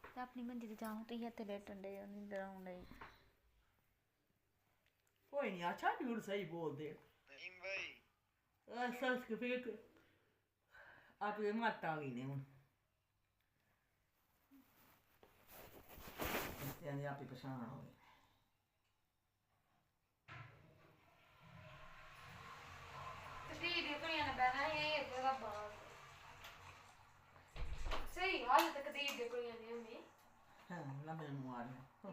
ਤੇ ਆਪਣੀ ਮੰਜੀ ਤੇ ਜਾਉਂ ਤੇ ਹੱਥ ਲੇਟਣ ਡੇ ਨੀਂਦਰ ਆਉਣ ਡਈ ਕੋਈ ਨਹੀਂ ਅੱਛਾ ਝੂਠ ਸਹੀ ਬੋਲਦੇ ਨਹੀਂ ਭਾਈ ਸੱਸ ਕੇ ਫਿਰ ਆਪੇ ਮੱਤ ਆ ਗਈ ਨੇ ਹੁਣ ਤੇ ਆਪੇ ਪਛਾਣ ਹੋ ਗਈ ਦੀਦੀ ਕੁੜੀਆਂ ਨੇ ਬਹਿਣਾ ਇਹ ਜਗ੍ਹਾ ਬਾਹਰ ਸਹੀ ਹਾਲ ਤੱਕ ਦੀਦੀ ਕੁੜੀਆਂ ਨੇ ਹੁੰਦੀ ਹਾਂ ਲੰਮੇ ਨੂੰ ਆ ਰਿਹਾ